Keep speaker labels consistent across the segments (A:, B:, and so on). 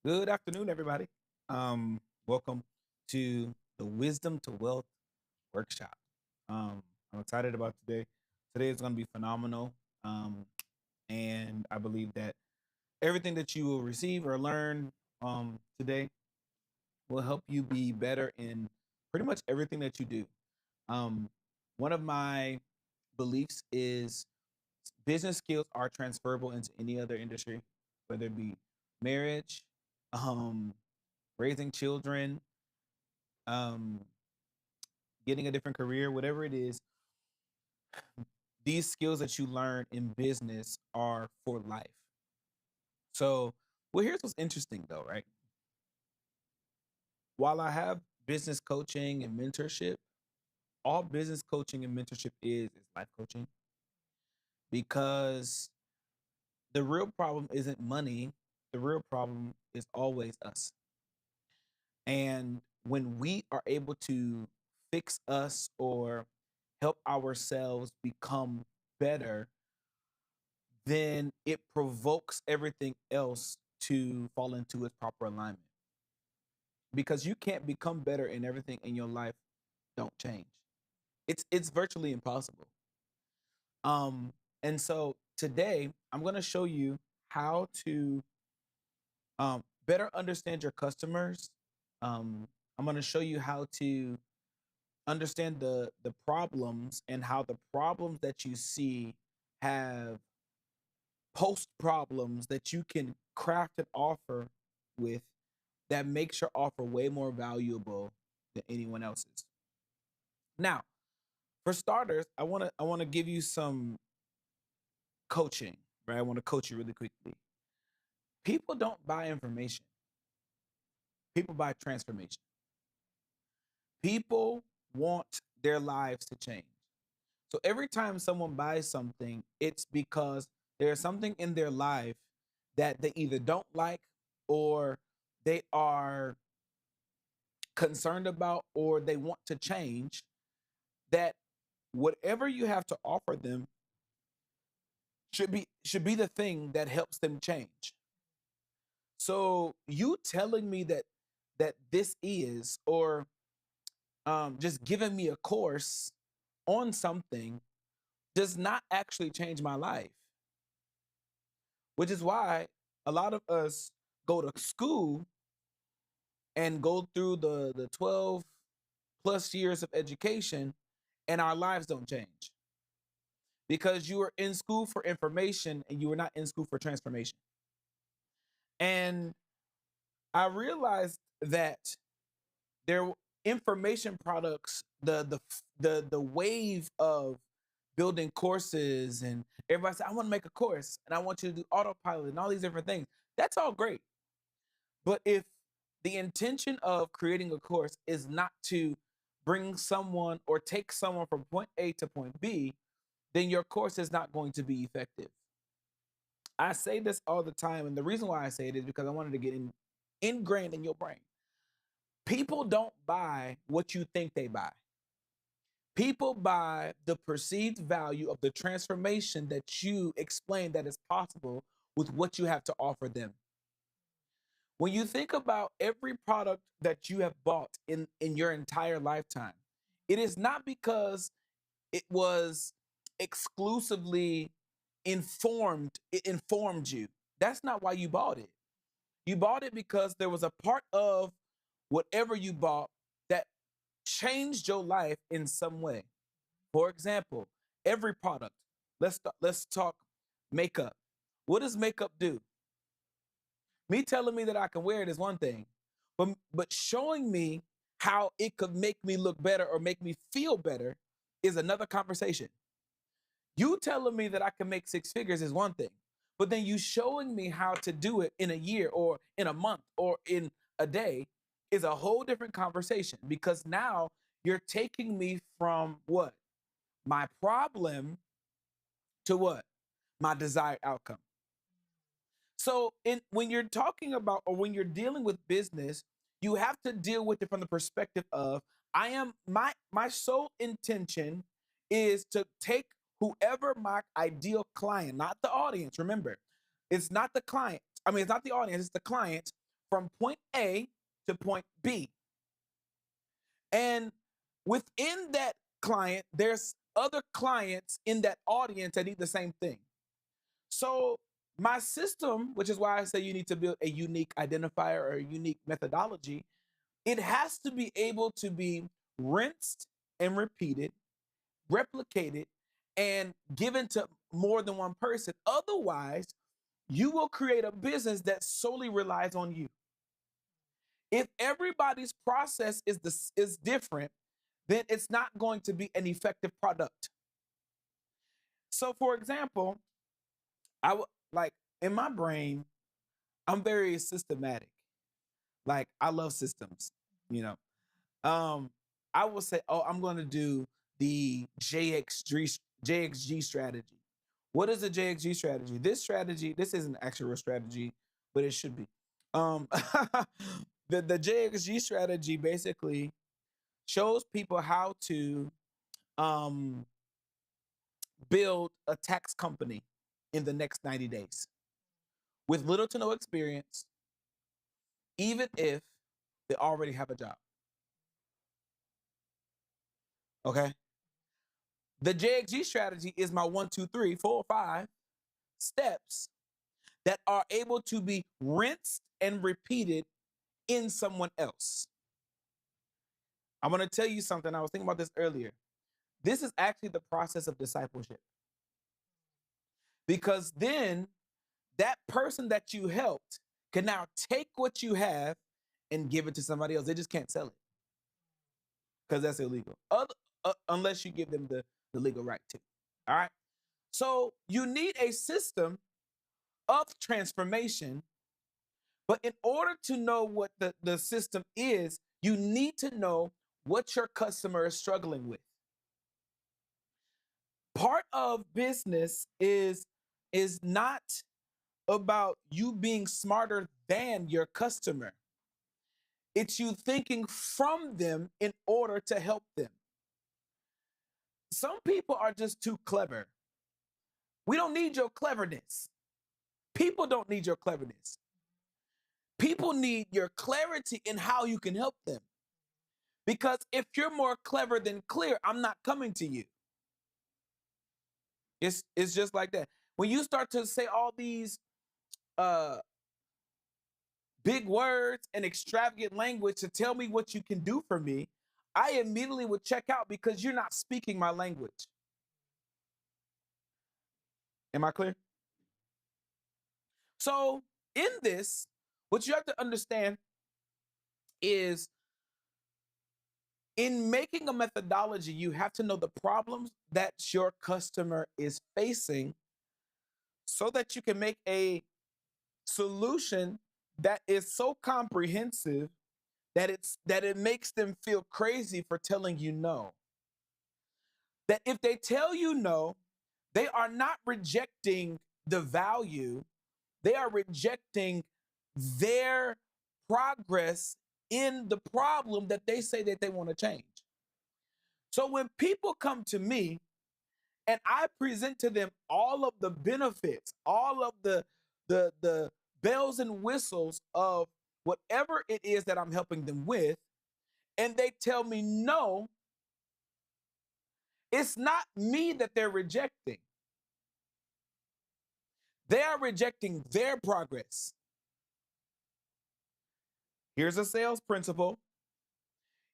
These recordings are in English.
A: Good afternoon, everybody. Welcome to the Wisdom to Wealth workshop. I'm excited about today. Today is going to be phenomenal. Um, and I believe that everything that you will receive or learn today will help you be better in pretty much everything that you do. Um, One of my beliefs is business skills are transferable into any other industry, whether it be marriage, um, raising children, um, getting a different career, whatever it is, these skills that you learn in business are for life. So, well, here's what's interesting though, right? While I have business coaching and mentorship, all business coaching and mentorship is life coaching because the real problem isn't money. The real problem is always us. And when we are able to fix us or help ourselves become better, then it provokes everything else to fall into its proper alignment. Because you can't become better and everything in your life don't change. It's virtually impossible. Um and so today I'm going to show you how to better understand your customers. I'm going to show you how to understand the problems and how the problems that you see have post problems that you can craft an offer with that makes your offer way more valuable than anyone else's. Now, for starters, I want to give you some coaching, right? I want to coach you really quickly. People don't buy information. People buy transformation. People want their lives to change. So every time someone buys something, it's because there's something in their life that they either don't like or they are concerned about or they want to change, that whatever you have to offer them should be the thing that helps them change. So you telling me that this is or just giving me a course on something does not actually change my life, which is why a lot of us go to school and go through the 12 plus years of education and our lives don't change because you were in school for information and you were not in school for transformation. And I realized that there information products, the wave of building courses, and everybody said, I want to make a course and I want you to do autopilot and all these different things. That's all great. But if the intention of creating a course is not to bring someone or take someone from point A to point B, then your course is not going to be effective. I say this all the time, and the reason why I say it is because I wanted to get ingrained in your brain. People don't buy what you think they buy. People buy the perceived value of the transformation that you explain that is possible with what you have to offer them. When you think about every product that you have bought in your entire lifetime, it is not because it was exclusively it informed you. That's not why you bought it. You bought it because there was a part of whatever you bought that changed your life in some way. For example, every product. Let's talk makeup. What does makeup do? Me telling me that I can wear it is one thing, but showing me how it could make me look better or make me feel better is another conversation. You telling me that I can make six figures is one thing, but then you showing me how to do it in a year or in a month or in a day is a whole different conversation because now you're taking me from what? My problem to what? My desired outcome. So when you're talking about or when you're dealing with business, you have to deal with it from the perspective of I am my sole intention is to take whoever my ideal client, not the audience. Remember, it's not the client. I mean, it's not the audience, it's the client from point A to point B. And within that client, there's other clients in that audience that need the same thing. So my system, which is why I say you need to build a unique identifier or a unique methodology, it has to be able to be rinsed and repeated, replicated, and given to more than one person. Otherwise, you will create a business that solely relies on you. If everybody's process is different, then it's not going to be an effective product. So, for example, I would like in my brain, I'm very systematic. Like I love systems, you know. Um, I will say, oh, I'm going to do the JXG strategy. What is the JXG strategy? This strategy, this isn't an actual real strategy, but it should be. Um, the JXG strategy basically shows people how to um, build a tax company in the next 90 days with little to no experience, even if they already have a job. Okay. The JXG strategy is my 1, 2, 3, 4, 5 steps that are able to be rinsed and repeated in someone else. I'm going to tell you something. I was thinking about this earlier. This is actually the process of discipleship because then that person that you helped can now take what you have and give it to somebody else. They just can't sell it because that's illegal, unless you give them the legal right to. All right. So you need a system of transformation, but in order to know what the system is, you need to know what your customer is struggling with. Part of business is not about you being smarter than your customer. It's you thinking from them in order to help them. Some people are just too clever. We don't need your cleverness. People don't need your cleverness. People need your clarity in how you can help them. Because if you're more clever than clear, I'm not coming to you. It's just like that. When you start to say all these uh big words and extravagant language to tell me what you can do for me, I immediately would check out because you're not speaking my language. Am I clear? So, in this, what you have to understand is in making a methodology, you have to know the problems that your customer is facing so that you can make a solution that is so comprehensive that it makes them feel crazy for telling you no. That if they tell you no, they are not rejecting the value, they are rejecting their progress in the problem that they say that they want to change. So when people come to me and I present to them all of the benefits, all of the bells and whistles of whatever it is that I'm helping them with, and they tell me no, it's not me that they're rejecting. They are rejecting their progress. Here's a sales principle.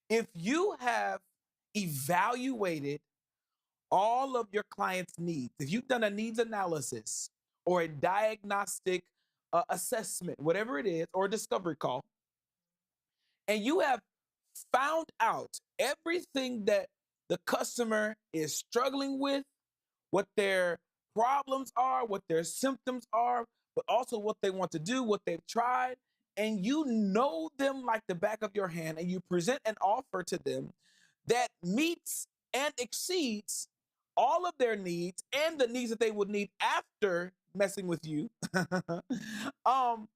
A: If you have evaluated all of your clients' needs, if you've done a needs analysis or a diagnostic assessment, whatever it is, or a discovery call, and you have found out everything that the customer is struggling with, what their problems are, what their symptoms are, but also what they want to do, what they've tried, and you know them like the back of your hand, and you present an offer to them that meets and exceeds all of their needs and the needs that they would need after messing with you, um,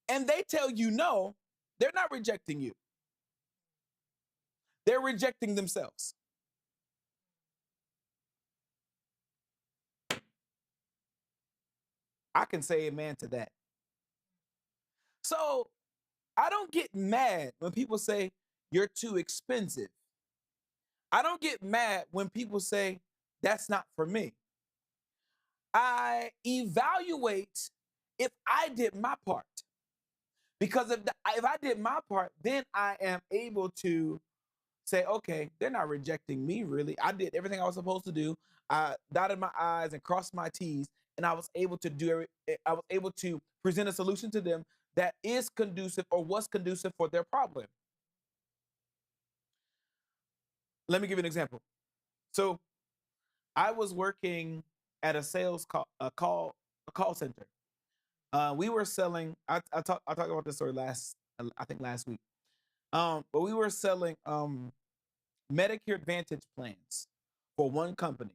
A: and they tell you no, they're not rejecting you. They're rejecting themselves. I can say amen to that. So I don't get mad when people say you're too expensive. I don't get mad when people say that's not for me. I evaluate if I did my part. Because if I did my part, then I am able to say, okay, they're not rejecting me really. I did everything I was supposed to do. I dotted my I's and crossed my T's, and I was able to I was able to present a solution to them that is conducive or was conducive for their problem. Let me give you an example. So I was working at a sales a call center. We were selling. I talked about this story I think last week. But we were selling Medicare Advantage plans for one company.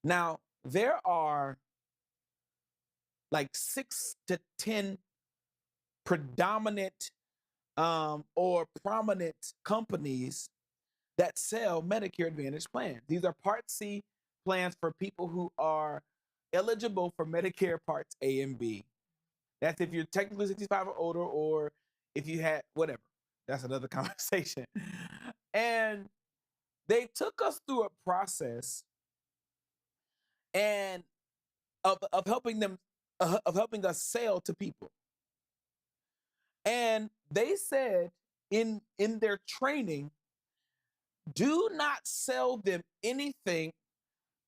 A: Now, there are like 6 to 10 predominant or prominent companies that sell Medicare Advantage plans. These are Part C plans for people who are eligible for Medicare Parts A and B. That's if you're technically 65 or older, or if you had whatever. That's another conversation. And they took us through a process and of helping them of helping us sell to people. And they said in their training, do not sell them anything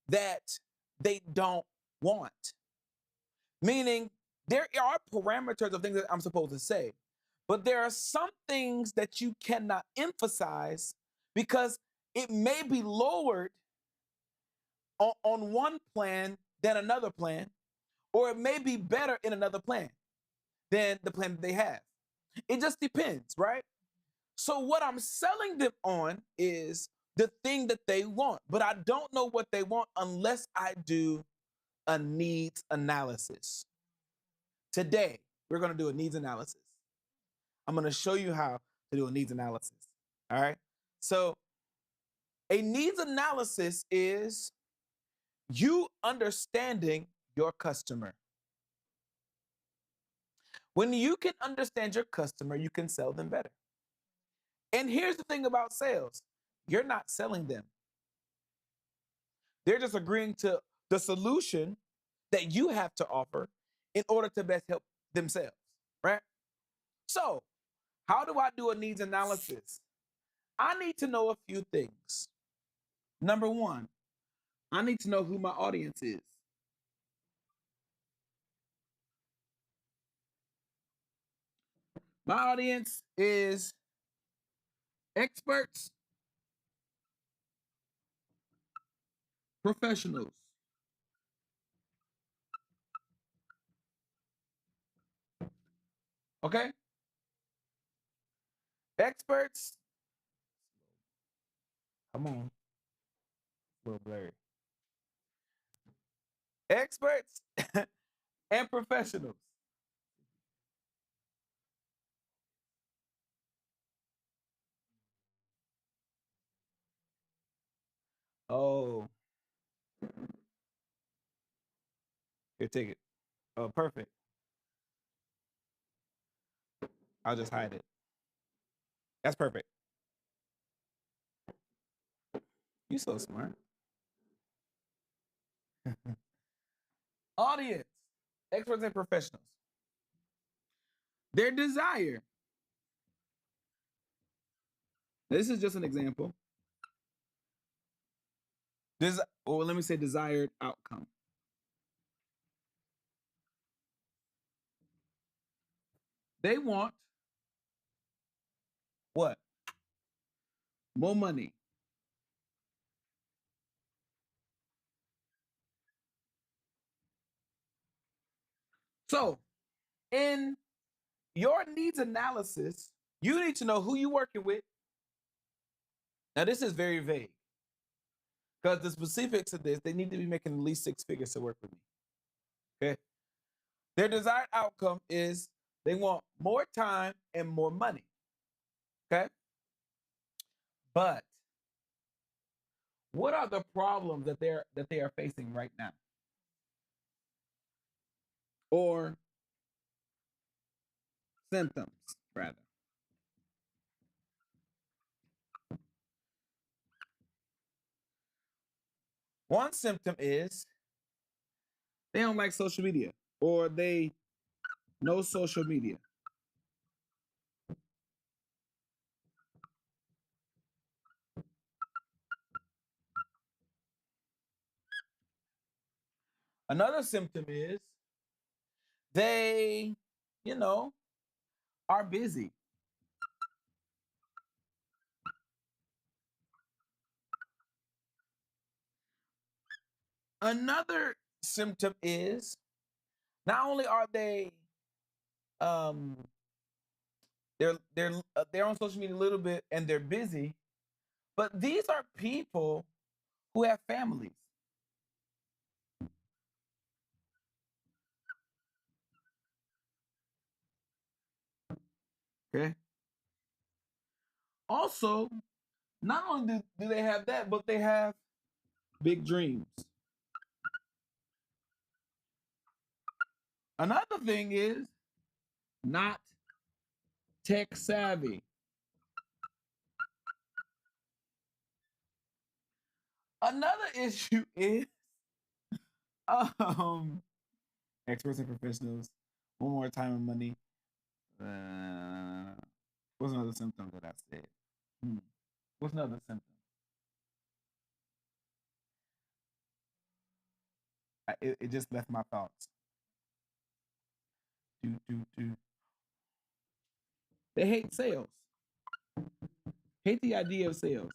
A: that they don't want. Meaning there are parameters of things that I'm supposed to say, but there are some things that you cannot emphasize because it may be lowered on one plan than another plan, or it may be better in another plan than the plan that they have. It just depends, right? So what I'm selling them on is the thing that they want, but I don't know what they want unless I do a needs analysis. Today, we're going to do a needs analysis. I'm going to show you how to do a needs analysis. All right. So a needs analysis is you understanding your customer. When you can understand your customer, you can sell them better. And here's the thing about sales. You're not selling them. They're just agreeing to the solution that you have to offer in order to best help themselves, right? So, how do I do a needs analysis? I need to know a few things. Number one, I need to know who my audience is. My audience is experts, professionals. Okay? Experts, come on, a little blurry. Experts and professionals. Oh, here, take it. Oh, perfect. I'll just hide it. That's perfect. You're so smart. Audience, experts and professionals. Their desire. This is just an example. Or let me say desired outcome. They want what? More money. So, in your needs analysis, you need to know who you're working with. Now, this is very vague because the specifics of this, they need to be making at least 6 figures to work with me. Okay. Their desired outcome is they want more time and more money. Okay. But what are the problems that they are facing right now? Or symptoms, rather. One symptom is they don't like social media or they know social media. Another symptom is they, you know, are busy. Another symptom is not only are they um they're on social media a little bit and they're busy, but these are people who have families. Okay. Also, not only do they have that, but they have big dreams. Another thing is not tech savvy. Another issue is um experts and professionals. One more time and money. What's another symptom that I said? What's another symptom? It just left my thoughts. They hate sales. Hate the idea of sales.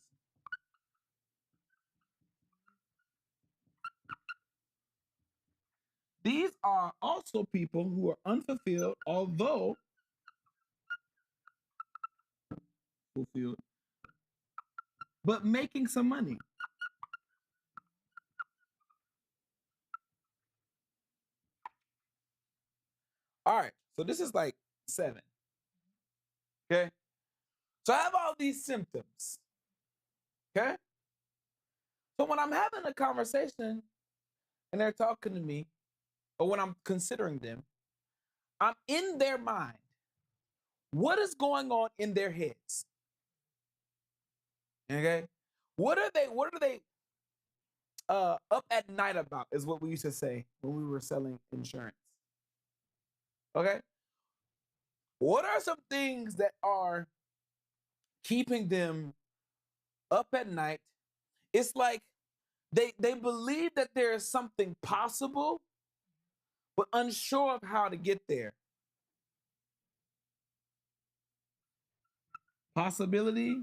A: These are also people who are unfulfilled, although fulfilled, but making some money. All right, so this is like 7. Okay, so I have all these symptoms. Okay, so when I'm having a conversation and they're talking to me, or when I'm considering them, I'm in their mind. What is going on in their heads? Okay, what are they up at night about? Is what we used to say when we were selling insurance. Okay, what are some things that are keeping them up at night? It's like they believe that there is something possible, but unsure of how to get there. Possibility,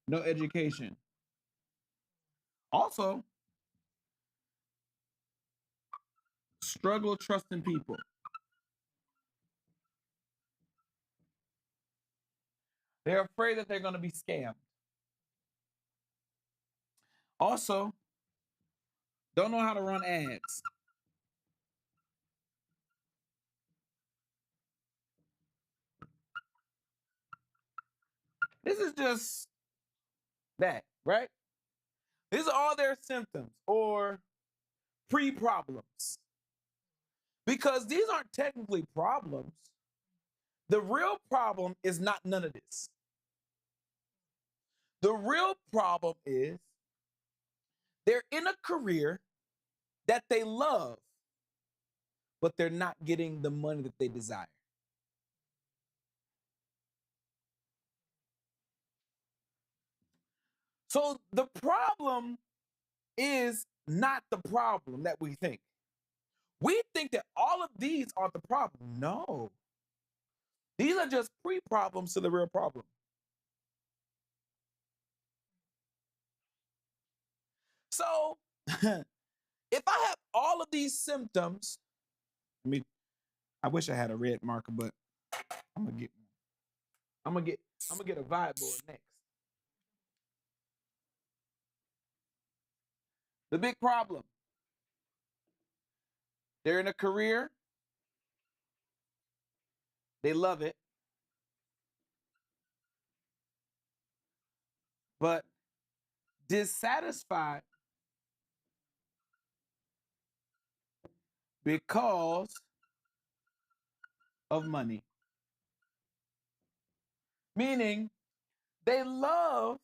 A: no education. Also, struggle trusting people. They're afraid that they're going to be scammed. Also, don't know how to run ads. This is just that, right? These are all their symptoms or pre problems. Because these aren't technically problems. The real problem is not none of this. The real problem is they're in a career that they love, but they're not getting the money that they desire. So the problem is not the problem that we think. We think that all of these are the problem. No, these are just pre problems to the real problem. So if I have all of these symptoms, I mean, I wish I had a red marker, but I'm gonna get I'm gonna get I'm gonna get a vibe board next. The big problem. They're in a career, they love it, but dissatisfied because of money. Meaning they love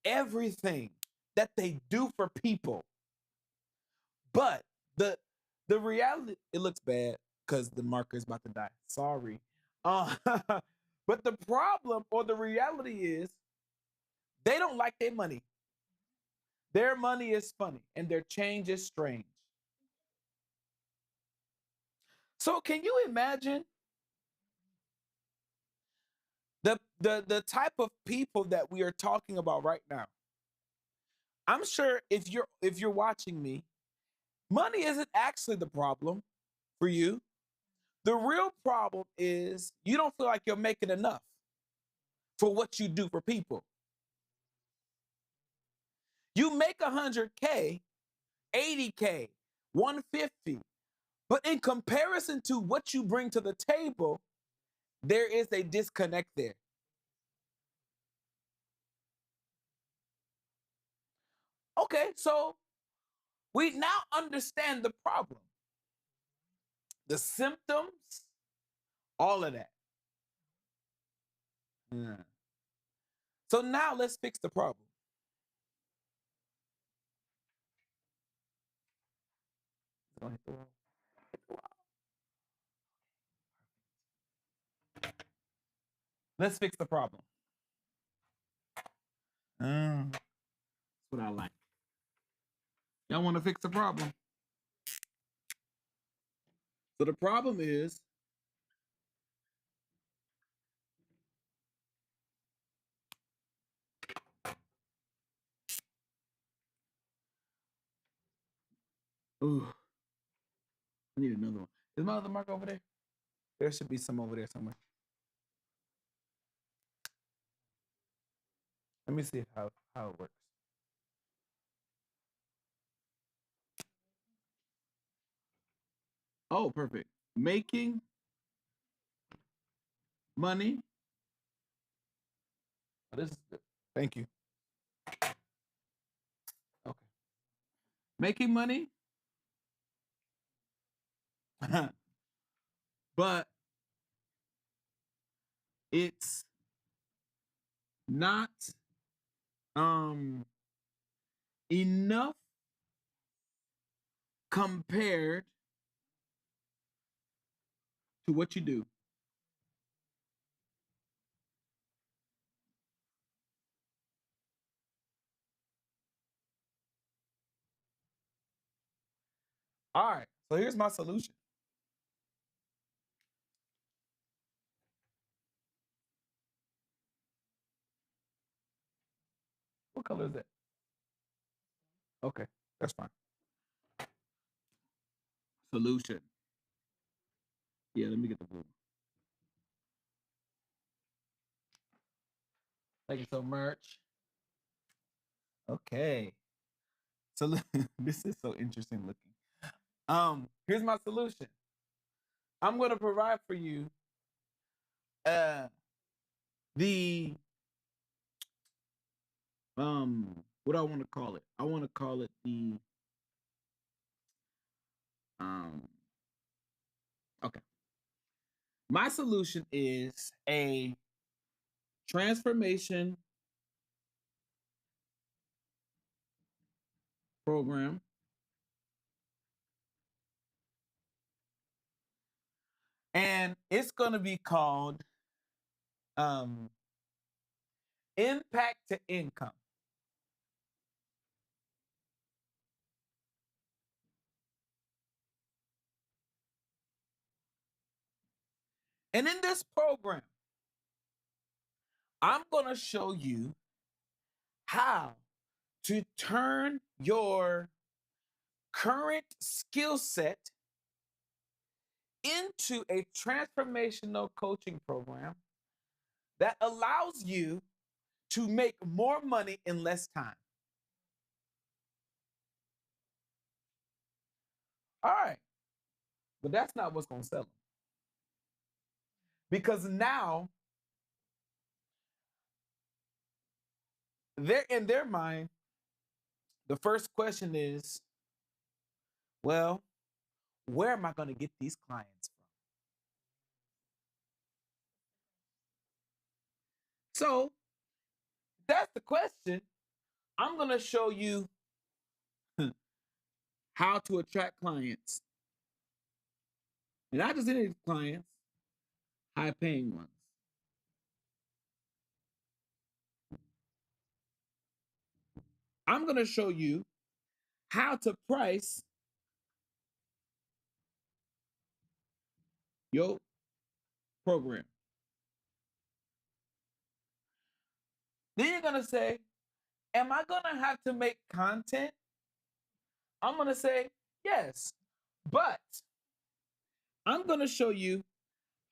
A: everything that they do for people. But the the reality, it looks bad because the marker is about to die. Sorry. Uh, but the problem or the reality is they don't like their money. Their money is funny and their change is strange. So can you imagine the type of people that we are talking about right now? I'm sure if you're watching me, money isn't actually the problem for you. The real problem is you don't feel like you're making enough for what you do for people. You make 100K, 80K, 150, but in comparison to what you bring to the table, there is a disconnect there. Okay, so we now understand the problem, the symptoms, all of that. Yeah. So now let's fix the problem. Let's fix the problem. That's what I like. Y'all want to fix the problem? So the problem is ooh, I need another one. Is my other mark over there? There should be some over there somewhere. Let me see how it works. Oh, perfect. Making money. Oh, this is good. Thank you. Okay. Making money, but it's not um enough compared to what you do. All right. So here's my solution. What color is that? Okay, that's fine. Solution. Yeah, let me get the blue. Thank you so much. Okay. So this is so interesting looking. Here's my solution. I'm gonna provide for you uh the what do I want to call it? I want to call it the um okay. My solution is a transformation program, and it's gonna be called um impact to income. And in this program, I'm gonna show you how to turn your current skill set into a transformational coaching program that allows you to make more money in less time. All right, but that's not what's going to sell them. Because now they're in their mind, the first question is, well, where am I going to get these clients from? So that's the question. I'm going to show you how to attract clients. And not just any clients, high paying ones. I'm going to show you how to price your program. Then you're going to say, am I going to have to make content? I'm going to say, yes, but I'm going to show you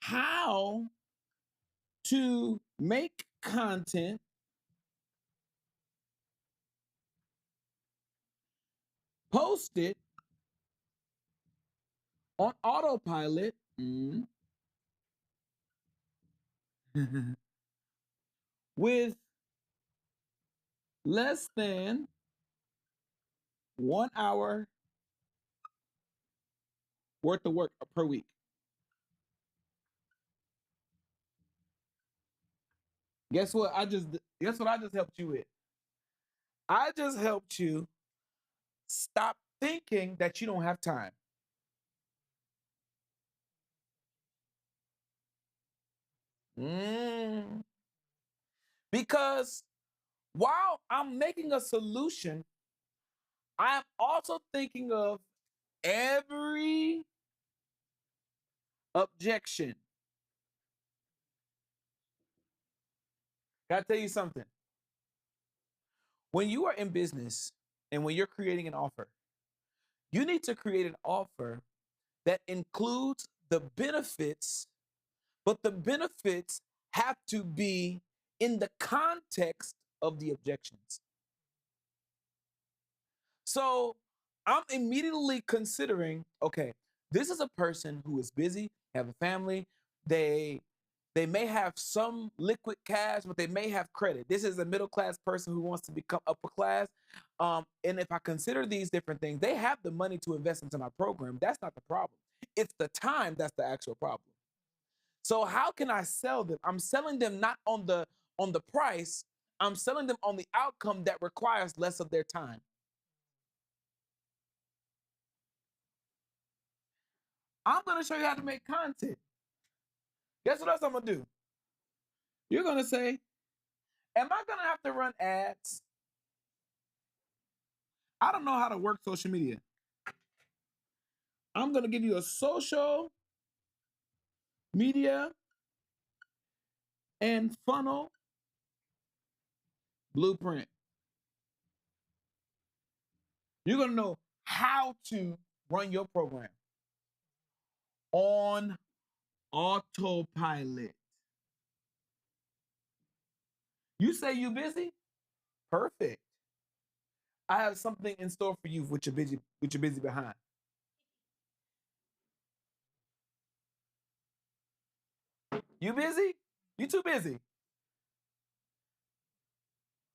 A: how to make content, post it on autopilot with less than 1 hour worth of work per week. Guess what? Guess what I just helped you with? I just helped you stop thinking that you don't have time. Because while I'm making a solution, I'm also thinking of every objection. Gotta tell you something. When you are in business and when you're creating an offer, you need to create an offer that includes the benefits, but the benefits have to be in the context of the objections. So I'm immediately considering, okay, this is a person who is busy, have a family, they they may have some liquid cash, but they may have credit. This is a middle class person who wants to become upper class. And if I consider these different things, they have the money to invest into my program. That's not the problem. It's the time that's the actual problem. So how can I sell them? I'm selling them not on the price. I'm selling them on the outcome that requires less of their time. I'm going to show you how to make content. Guess what else I'm going to do? You're going to say, am I going to have to run ads? I don't know how to work social media. I'm going to give you a social media and funnel blueprint. You're going to know how to run your program on autopilot. You say you busy? Perfect. I have something in store for you with your busy behind. You busy? You too busy.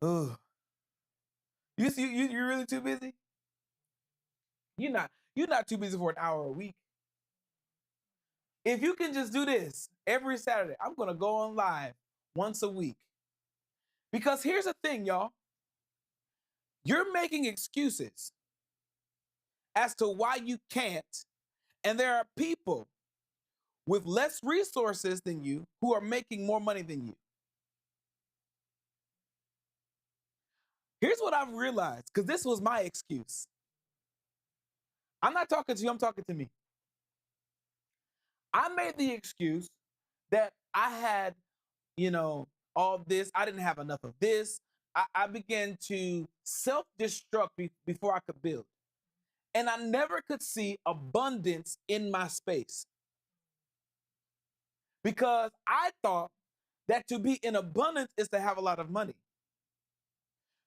A: Ugh. You're really too busy? You're not too busy for an hour a week. If you can just do this every Saturday, I'm gonna go on live once a week. Because here's the thing, y'all. You're making excuses as to why you can't, and there are people with less resources than you who are making more money than you. Here's what I've realized, because this was my excuse. I'm not talking to you, I'm talking to me. I made the excuse that I had, all this. I didn't have enough of this. I began to self destruct before I could build. And I never could see abundance in my space because I thought that to be in abundance is to have a lot of money.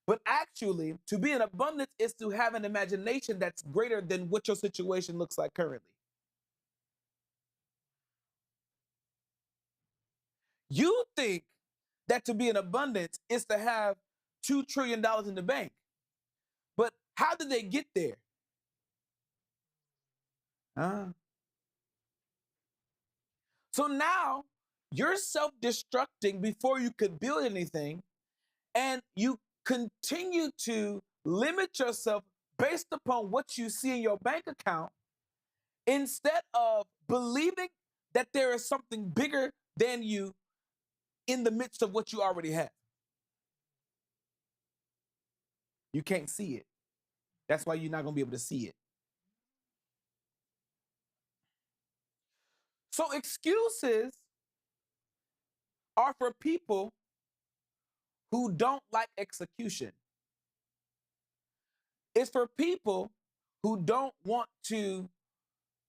A: But actually, to be in abundance is to have an imagination that's greater than what your situation looks like currently. You think that to be in abundance is to have $2 trillion in the bank. But how did they get there? Uh, so now you're self-destructing before you could build anything, and you continue to limit yourself based upon what you see in your bank account instead of believing that there is something bigger than you in the midst of what you already have. You can't see it. That's why you're not going to be able to see it. So excuses are for people who don't like execution. It's for people who don't want to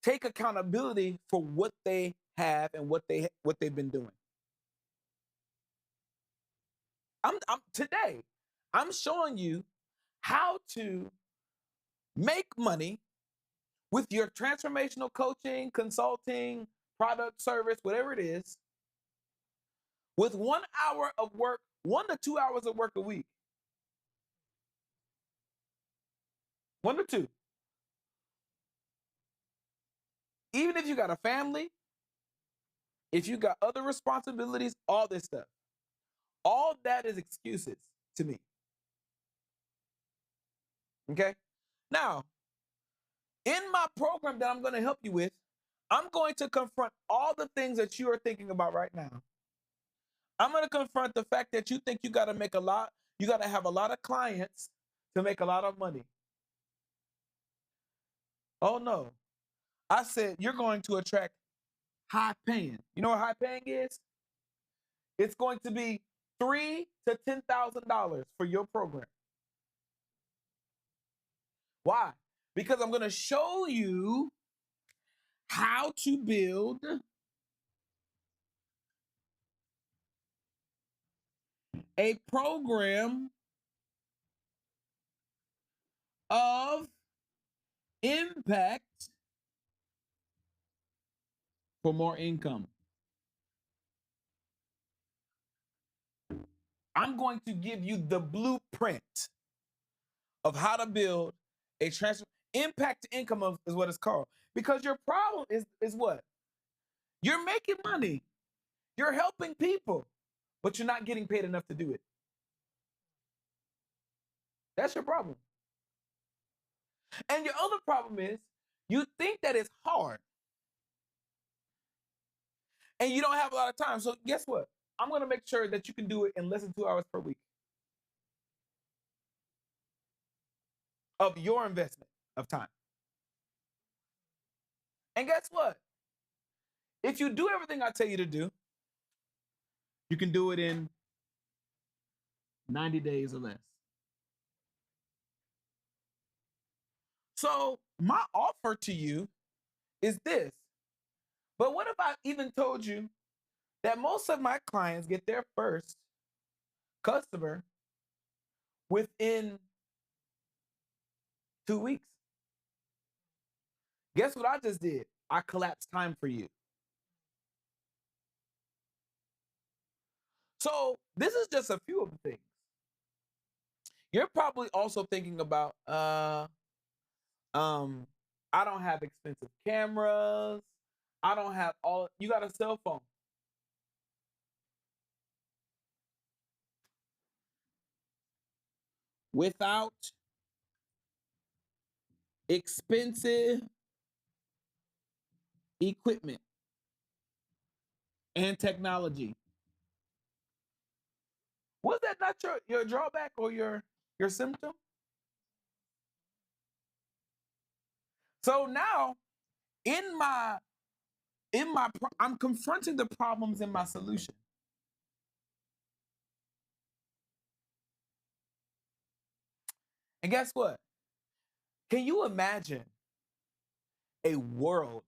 A: take accountability for what they have and what they've been doing. Today, I'm showing you how to make money with your transformational coaching, consulting, product, service, whatever it is, with 1 hour of work, 1 to 2 hours of work a week. 1 to 2. Even if you got a family, if you got other responsibilities, all this stuff, all that is excuses to me. Okay? Now, in my program that I'm going to help you with, I'm going to confront all the things that you are thinking about right now. I'm going to confront the fact that you think you got to make a lot, you got to have a lot of clients to make a lot of money. Oh no. I said you're going to attract high paying. You know what high paying is? It's going to be $3,000 to $10,000 for your program. Why? Because I'm going to show you how to build a program of impact for more income. I'm going to give you the blueprint of how to build a impact to income is what it's called. Because your problem is what? You're making money. You're helping people, but you're not getting paid enough to do it. That's your problem. And your other problem is you think that it's hard and you don't have a lot of time. So guess what? I'm going to make sure that you can do it in less than 2 hours per week of your investment of time. And guess what? If you do everything I tell you to do, you can do it in 90 days or less. So my offer to you is this. But what if I even told you that most of my clients get their first customer within 2 weeks? Guess what I just did? I collapsed time for you. So this is just a few of the things. You're probably also thinking about, I don't have expensive cameras. I don't have you got a cell phone. Without expensive equipment and technology. Was that not your drawback or your symptom? So now I'm confronting the problems in my solution. And guess what? Can you imagine a world,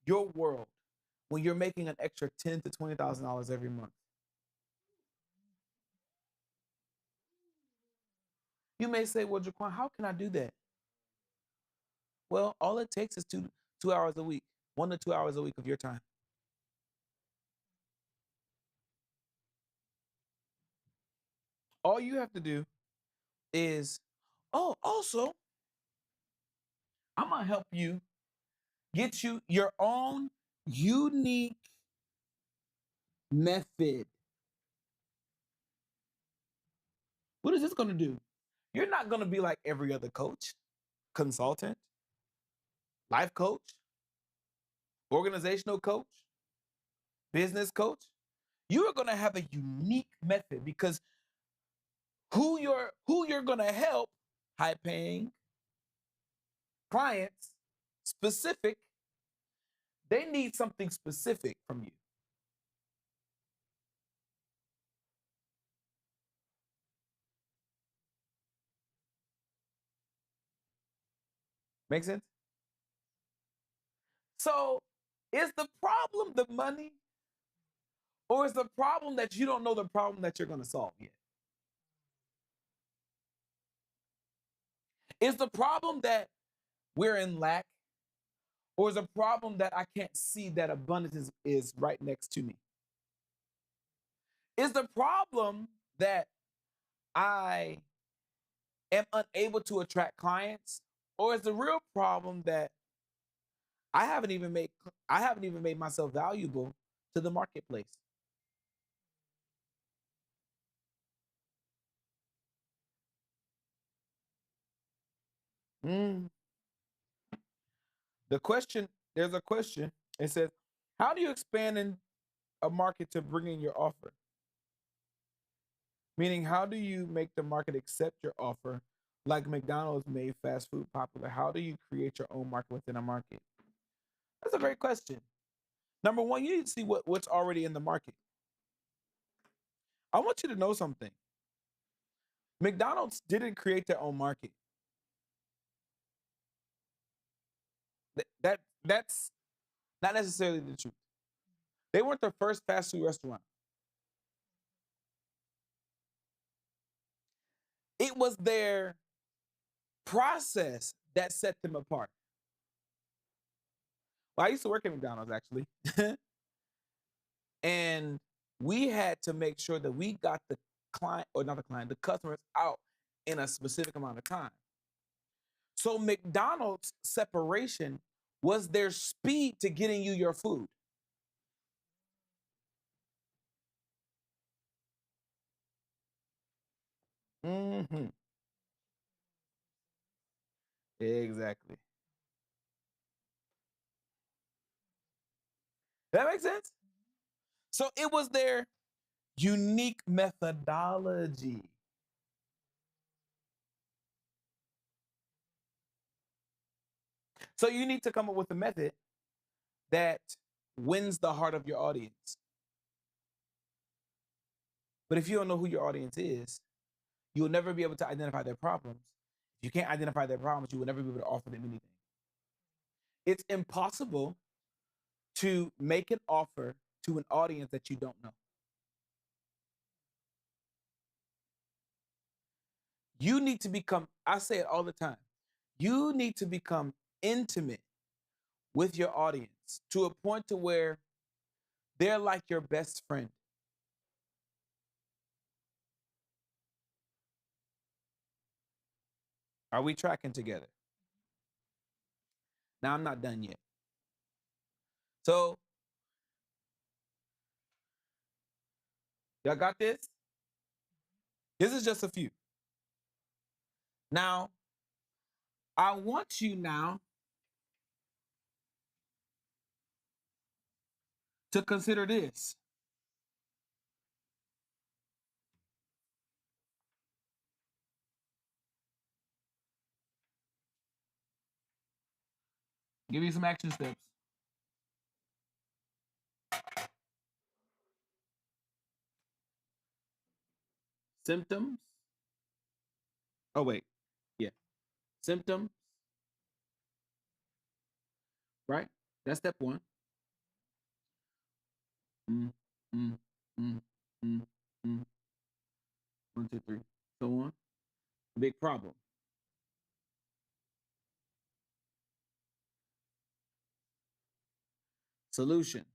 A: your world, when you're making an extra $10,000 to $20,000 every month? You may say, well, Jaquan, how can I do that? Well, all it takes is 2 hours a week, 1 to 2 hours a week of your time. All you have to do is, also, I'm going to help you get you your own unique method. What is this going to do? You're not going to be like every other coach, consultant, life coach, organizational coach, business coach. You are going to have a unique method because who you're going to help, high paying clients, specific, they need something specific from you. Make sense? So, is the problem the money, or is the problem that you don't know the problem that you're going to solve yet? Is the problem that we're in lack, or is the problem that I can't see that abundance is right next to me? Is the problem that I am unable to attract clients, or is the real problem that I haven't even made I haven't even made myself valuable to the marketplace? Mm. There's a question. It says, how do you expand in a market to bring in your offer? Meaning, how do you make the market accept your offer? Like McDonald's made fast food popular. How do you create your own market within a market? That's a great question. Number one, you need to see what's already in the market. I want you to know something. McDonald's didn't create their own market. That's not necessarily the truth. They weren't the first fast food restaurant. It was their process that set them apart. Well, I used to work at McDonald's actually, and we had to make sure that we got the client, or not the client, the customers out in a specific amount of time. So McDonald's separation was their speed to getting you your food. Mm-hmm. Exactly. That makes sense. So it was their unique methodology. So you need to come up with a method that wins the heart of your audience. But if you don't know who your audience is, you will never be able to identify their problems. If you can't identify their problems, you will never be able to offer them anything. It's impossible to make an offer to an audience that you don't know. You need to become, I say it all the time, you need to become intimate with your audience to a point to where they're like your best friend. Are we tracking together? Now, I'm not done yet. So, y'all got this? This is just a few. Now, I want you now to consider this. Give you some action steps. Symptoms. Oh, wait. Yeah. Symptoms, right? That's step one. Mm, mm, mm, mm, mm. One, two, three. So on. Big problem. Solution.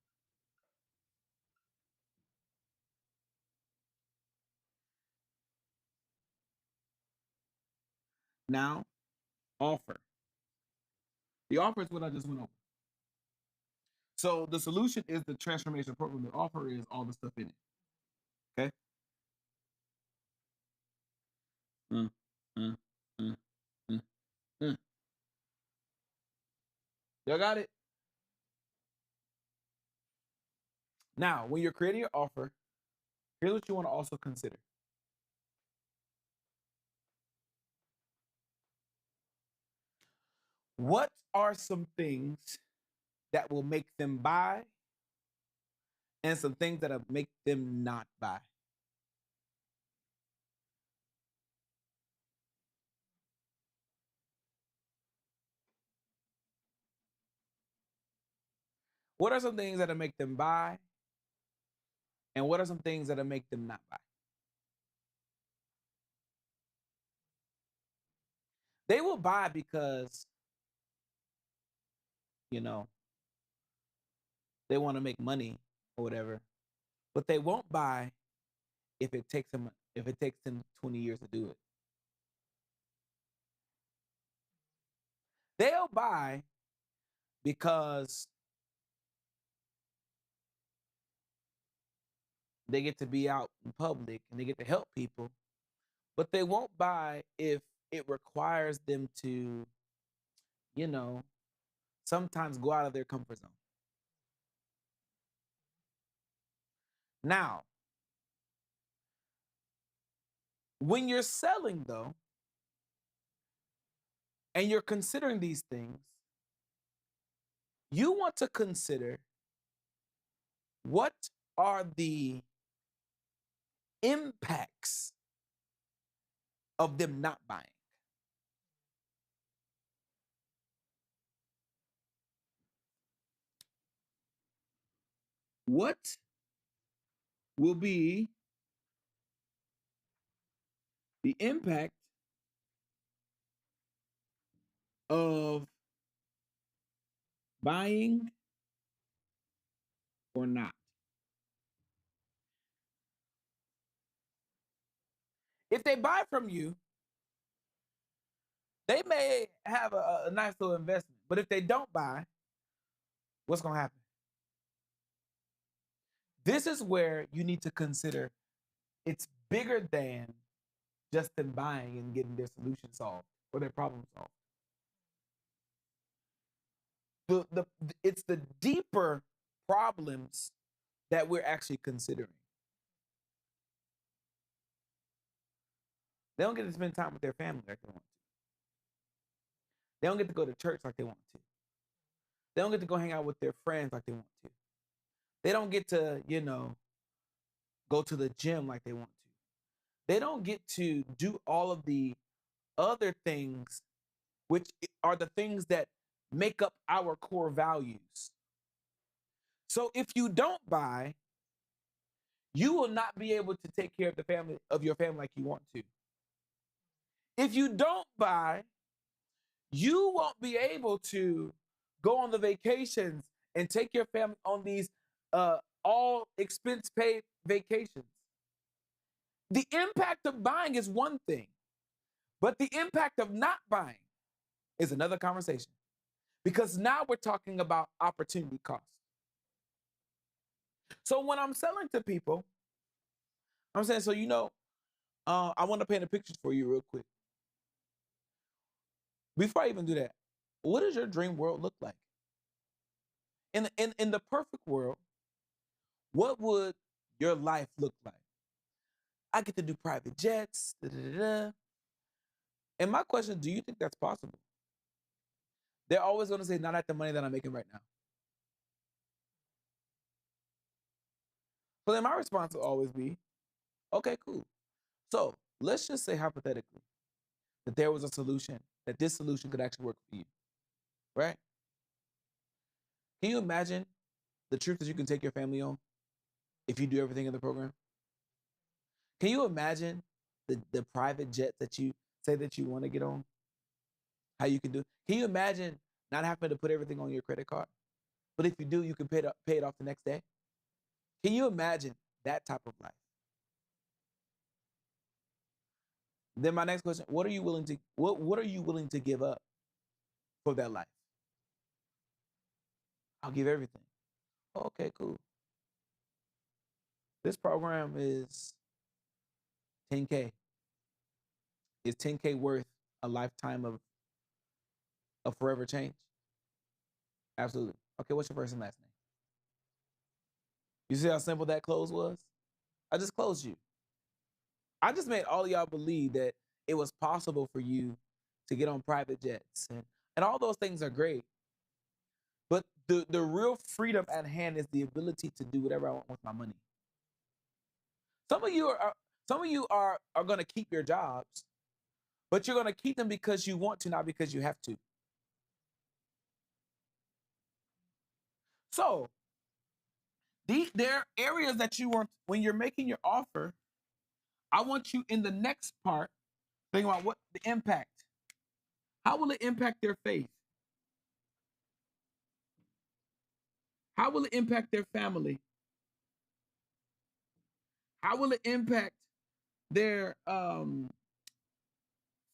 A: Now, offer. The offer is what I just went over. So the solution is the transformation program. The offer is all the stuff in it. Okay. Mm, mm, mm, mm, mm. Y'all got it? Now, when you're creating your offer, here's what you want to also consider. What are some things that will make them buy and some things that will make them not buy? What are some things that'll make them buy? And what are some things that'll make them not buy? They will buy because, you know, they want to make money or whatever, but they won't buy if it takes them 20 years to do it. They'll buy because they get to be out in public and they get to help people, but they won't buy if it requires them to, you know, sometimes go out of their comfort zone. Now, when you're selling though, and you're considering these things, you want to consider what are the impacts of them not buying. What will be the impact of buying or not? If they buy from you, they may have a nice little investment, but if they don't buy, what's going to happen? This is where you need to consider it's bigger than just them buying and getting their solution solved or their problem solved. It's the deeper problems that we're actually considering. They don't get to spend time with their family like they want to. They don't get to go to church like they want to. They don't get to go hang out with their friends like they want to. They don't get to, go to the gym like they want to. They don't get to do all of the other things, which are the things that make up our core values. So if you don't buy, you will not be able to take care of your family like you want to. If you don't buy, you won't be able to go on the vacations and take your family on these all expense paid vacations. The impact of buying is one thing, but the impact of not buying is another conversation, because now we're talking about opportunity cost. So when I'm selling to people, I'm saying, I want to paint a picture for you real quick. Before I even do that, what does your dream world look like? In the perfect world, what would your life look like? I get to do private jets. Da, da, da, da. And my question, do you think that's possible? They're always going to say, not at the money that I'm making right now. So then my response will always be, okay, cool. So let's just say hypothetically that there was a solution, that this solution could actually work for you, right? Can you imagine the trip that you can take your family on if you do everything in the program? Can you imagine the private jet that you say that you want to get on? How you can do? Can you imagine not having to put everything on your credit card? But if you do, you can pay it off the next day. Can you imagine that type of life? Then my next question: what are you willing to give up for that life? I'll give everything. Okay, cool. This program is 10K. Is 10K worth a lifetime of forever change? Absolutely. Okay, what's your first and last name? You see how simple that close was? I just closed you. I just made all of y'all believe that it was possible for you to get on private jets. And all those things are great. But the real freedom at hand is the ability to do whatever I want with my money. Some of you are gonna keep your jobs, but you're gonna keep them because you want to, not because you have to. So there are areas that you want when you're making your offer. I want you in the next part think about what the impact. How will it impact their faith? How will it impact their family? How will it impact their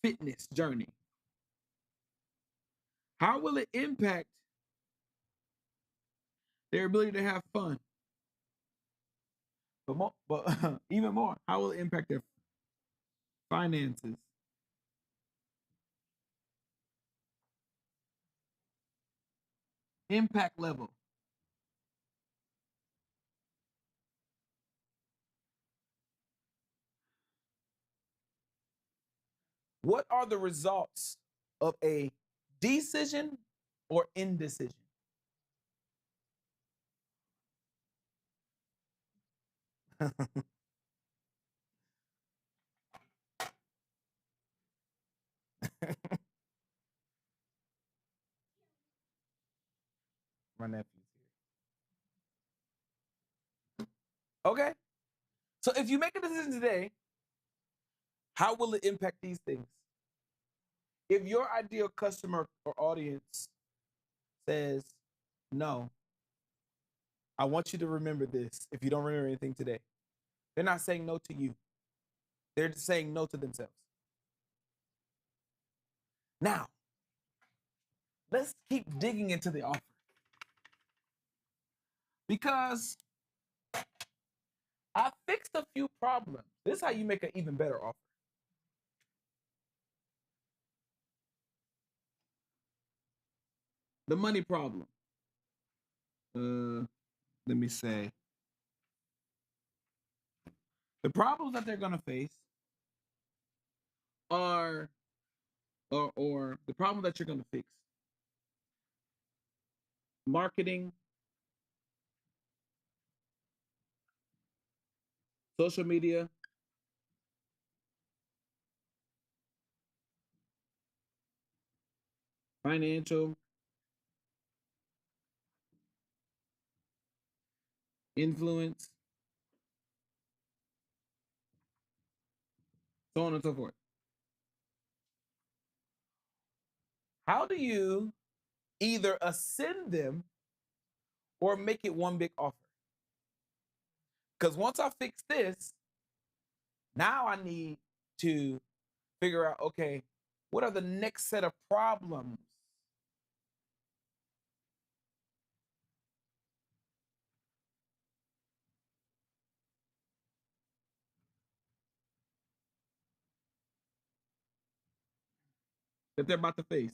A: fitness journey? How will it impact their ability to have fun? But even more, how will it impact their finances? Impact level. What are the results of a decision or indecision? My nephew's here. Okay. So if you make a decision today, how will it impact these things? If your ideal customer or audience says, no, I want you to remember this. If you don't remember anything today, they're not saying no to you. They're just saying no to themselves. Now, let's keep digging into the offer because I fixed a few problems. This is how you make an even better offer. The money problem. Let me say the problems that they're gonna face are, or the problem that you're gonna fix: marketing, social media, financial, influence, so on and so forth. How do you either ascend them or make it one big offer? Because once I fix this, now I need to figure out, okay, what are the next set of problems that they're about to face?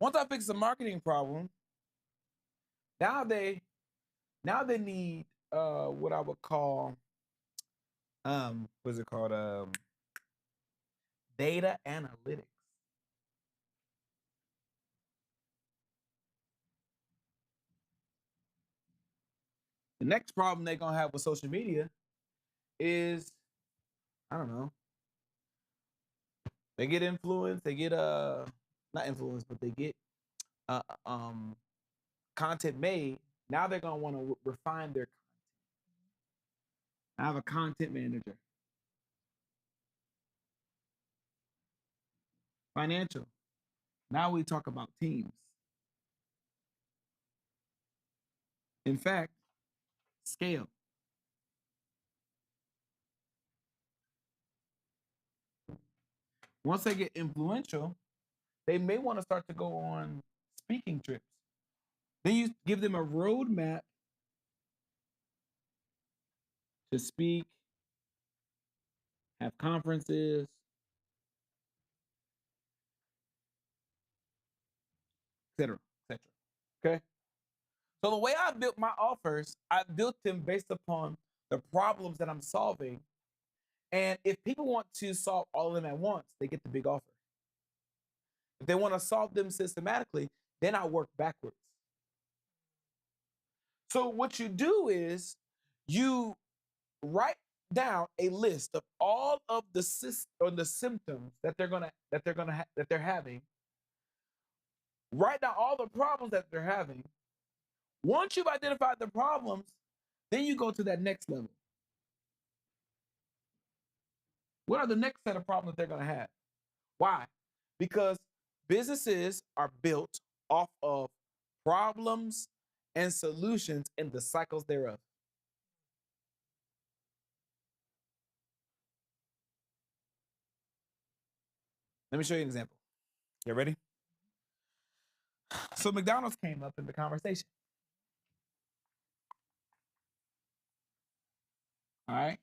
A: Once I fix the marketing problem, now they need what I would call what's it called? Data analytics. The next problem they're gonna have with social media is, I don't know, they get influence, they get not influence, but they get uh um content made. Now they're gonna want to refine their content. I have a content manager. Financial. Now we talk about teams. In fact, scale. Once they get influential, they may want to start to go on speaking trips. Then you give them a roadmap to speak, have conferences, etc., etc. Okay. So the way I built my offers, I built them based upon the problems that I'm solving. And if people want to solve all of them at once, they get the big offer. If they want to solve them systematically, then I work backwards. So what you do is you write down a list of all of the symptoms that they're having. Write down all the problems that they're having. Once you've identified the problems, then you go to that next level. What are the next set of problems that they're going to have? Why? Because businesses are built off of problems and solutions and the cycles thereof. Let me show you an example. You ready? So McDonald's came up in the conversation. All right.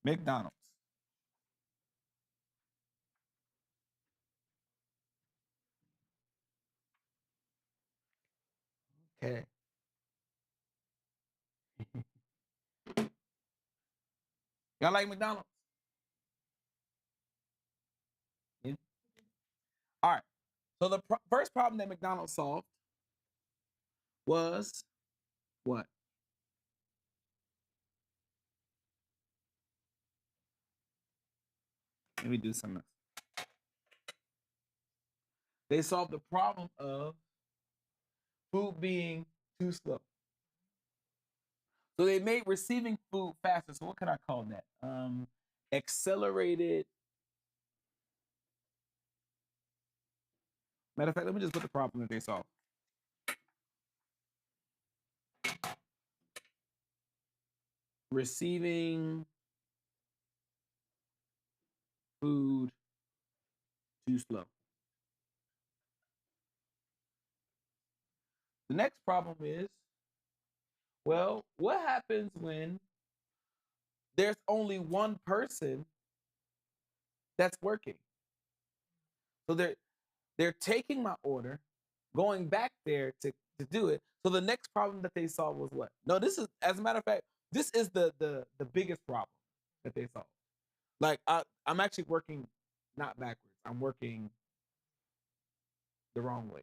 A: McDonald's. Okay. Y'all like McDonald's? Yeah. All right. So the first problem that McDonald's solved was what? Let me do something else. They solved the problem of food being too slow. So they made receiving food faster. So what can I call that? Accelerated. Matter of fact, let me just put the problem that they solved. Receiving food too slow. The next problem is, well, what happens when there's only one person that's working? So they're taking my order, going back there to do it. So the next problem that they solved was what? No, this is, as a matter of fact, this is the biggest problem that they solved. Like I'm actually working not backwards. I'm working the wrong way.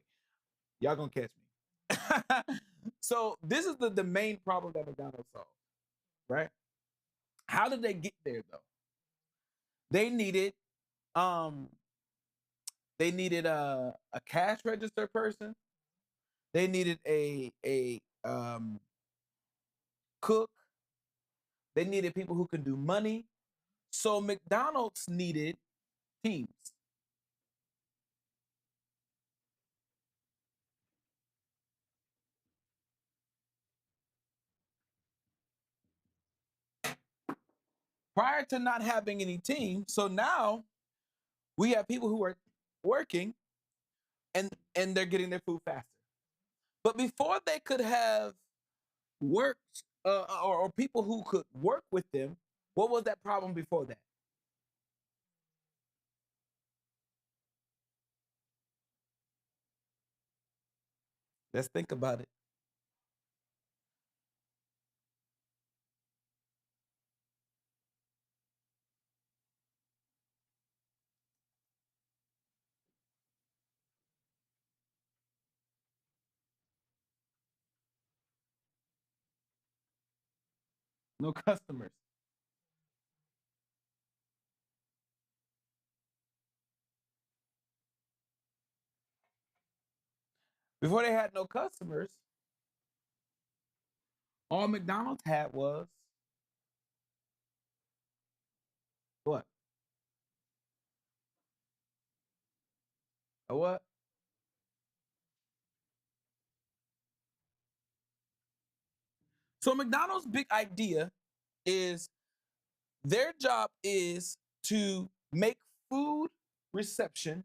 A: Y'all gonna catch me. So this is the main problem that McDonald's solved, right? How did they get there though? They needed um they needed a cash register person. They needed a cook. They needed people who could do money. So McDonald's needed teams. Prior to not having any team, so now we have people who are working and they're getting their food faster. But before they could have worked or people who could work with them, what was that problem before that? Let's think about it. No customers. Before they had no customers, all McDonald's had was what? A what? So McDonald's big idea is their job is to make food reception.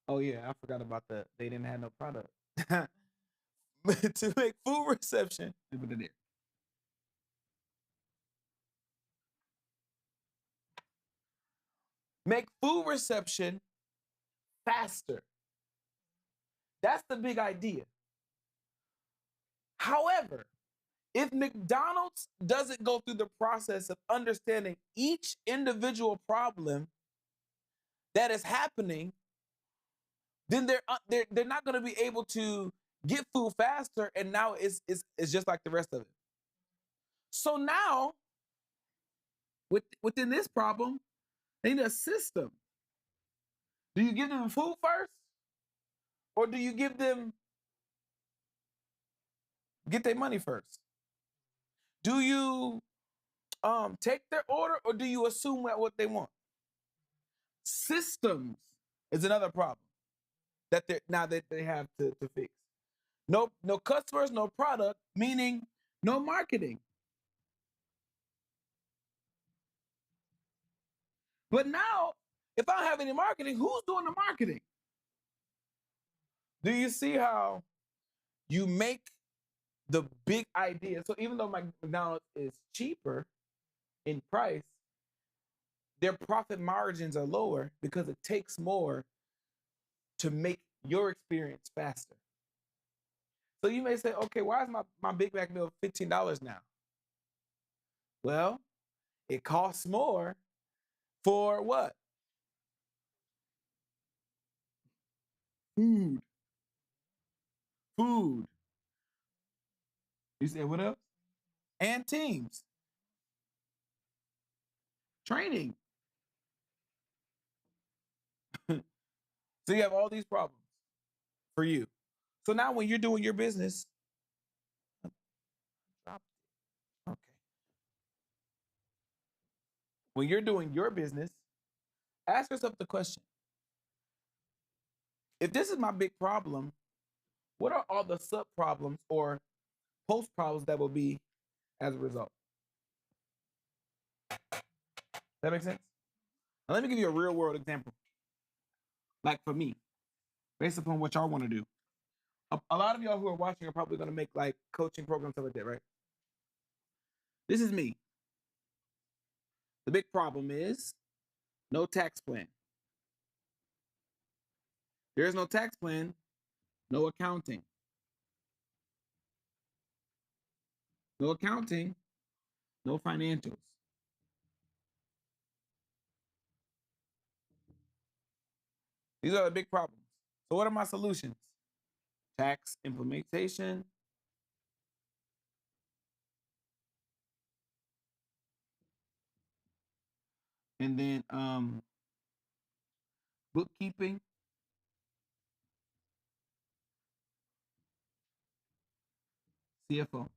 A: Oh yeah, I forgot about that. They didn't have no product. To make food reception, let me put it there. Make food reception faster. That's the big idea. However, if McDonald's doesn't go through the process of understanding each individual problem that is happening, then they're not going to be able to get food faster, and now it's just like the rest of it. So now, within this problem, they need a system. Do you give them food first, or do you give them get their money first? Do you take their order, or do you assume what they want? Systems is another problem that they have to fix. No customers, no product, meaning no marketing. But now, if I don't have any marketing, who's doing the marketing? Do you see how you make the big idea? So even though McDonald's is cheaper in price, their profit margins are lower because it takes more to make your experience faster. So you may say, okay, why is my Big Mac meal $15 now? Well, it costs more for what? Food. Food. You said what else? And teams. Training. So you have all these problems for you. So now when you're doing your business, okay. When you're doing your business, ask yourself the question, if this is my big problem, what are all the sub problems or post problems that will be as a result? That makes sense? Now let me give you a real world example. Like for me, based upon what y'all want to do. A lot of y'all who are watching are probably going to make like coaching programs, stuff like that, right? This is me. The big problem is no tax plan. There is no tax plan, no accounting. No accounting, no financials. These are the big problems. So what are my solutions? Tax implementation, and then bookkeeping, CFO.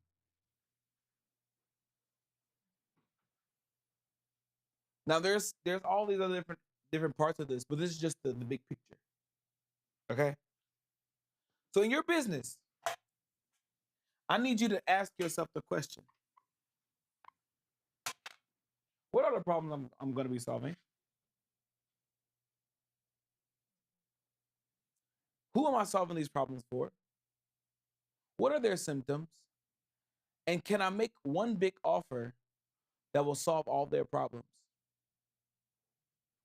A: Now there's all these other different parts of this, but this is just the big picture. Okay. So in your business, I need you to ask yourself the question: what are the problems I'm going to be solving? Who am I solving these problems for? What are their symptoms? And can I make one big offer that will solve all their problems?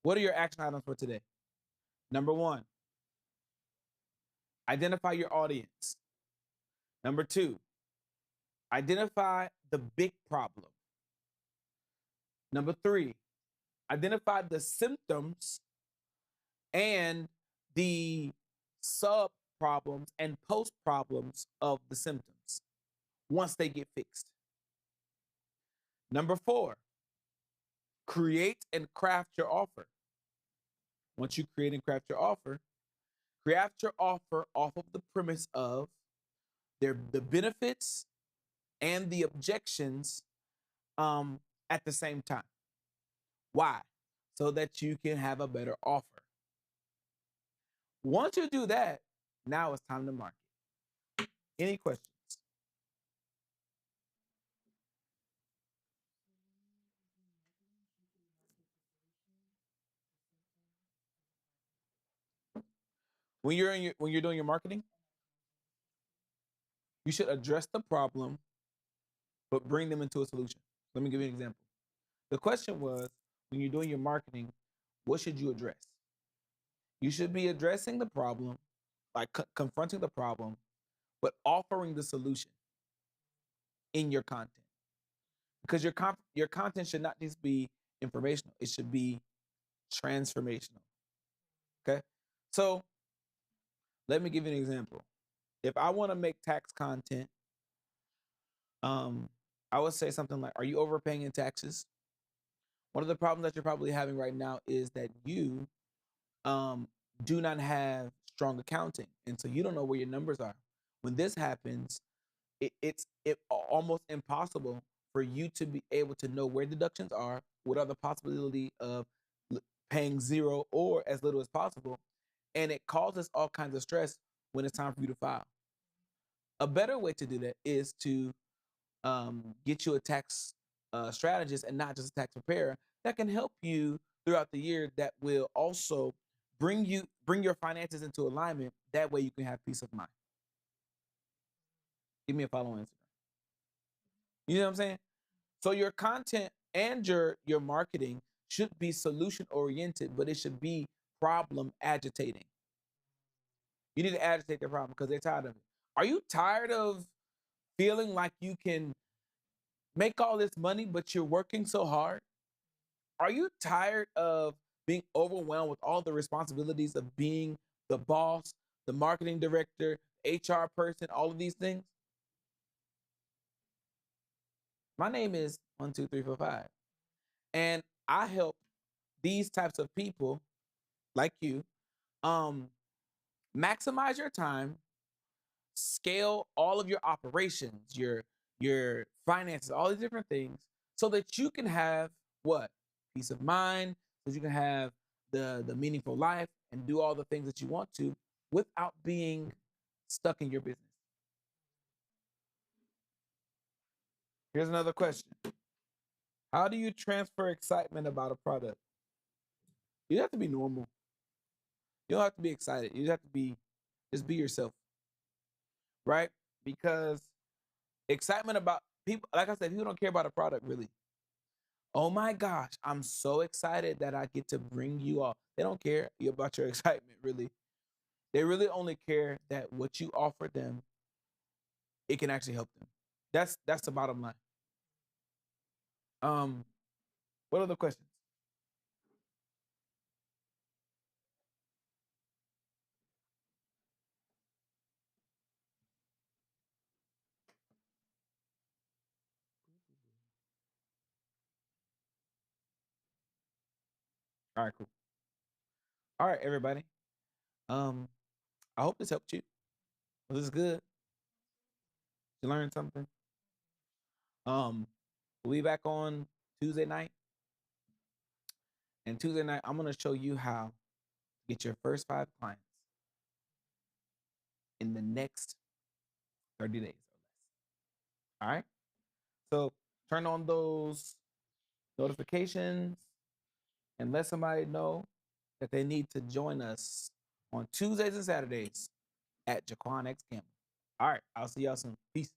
A: What are your action items for today? Number one, identify your audience. Number two, identify the big problem. Number three, identify the symptoms and the sub problems and post problems of the symptoms once they get fixed. Number four, create and craft your offer. Once you create and craft your offer off of the premise of the benefits and the objections at the same time. Why? So that you can have a better offer. Once you do that, now it's time to market. Any questions? when you're doing your marketing, you should address the problem, but bring them into a solution. Let me give you an example. The question was, when you're doing your marketing, what should you address? You should be addressing the problem, like confronting the problem, but offering the solution in your content. Because your content should not just be informational; it should be transformational. Okay, so let me give you an example. If I want to make tax content, um, I would say something like, "Are you overpaying in taxes?" One of the problems that you're probably having right now is that you um, do not have strong accounting, and so you don't know where your numbers are. When this happens, it's almost impossible for you to be able to know where deductions are, what are the possibility of paying zero or as little as possible, and it causes all kinds of stress when it's time for you to file. A better way to do that is to get you a tax strategist and not just a tax preparer that can help you throughout the year. That will also bring your finances into alignment. That way, you can have peace of mind. Give me a follow on Instagram. You know what I'm saying? So your content and your marketing should be solution oriented, but it should be problem agitating. You need to agitate their problem because they're tired of it. Are you tired of feeling like you can make all this money, but you're working so hard? Are you tired of being overwhelmed with all the responsibilities of being the boss, the marketing director, HR person, all of these things? My name is 12345, and I help these types of people like you um maximize your time, scale all of your operations, your finances, all these different things, so that you can have what? Peace of mind, so you can have the meaningful life and do all the things that you want to without being stuck in your business. Here's another question. How do you transfer excitement about a product? You have to be normal. You don't have to be excited. You have to be just be yourself, right? Because excitement about people, like I said, people don't care about a product really. Oh my gosh, I'm so excited that I get to bring you all. They don't care about your excitement, really. They really only care that what you offer them, it can actually help them. That's the bottom line. Um, what other questions? All right, cool. All right, everybody. Um, I hope this helped you. Was this good? You learned something? Um, we'll be back on Tuesday night. And Tuesday night, I'm gonna show you how to get your first 5 clients in the next 30 days or less. All right. So turn on those notifications and let somebody know that they need to join us on Tuesdays and Saturdays at Jaquan X Campbell. All right. I'll see y'all soon. Peace.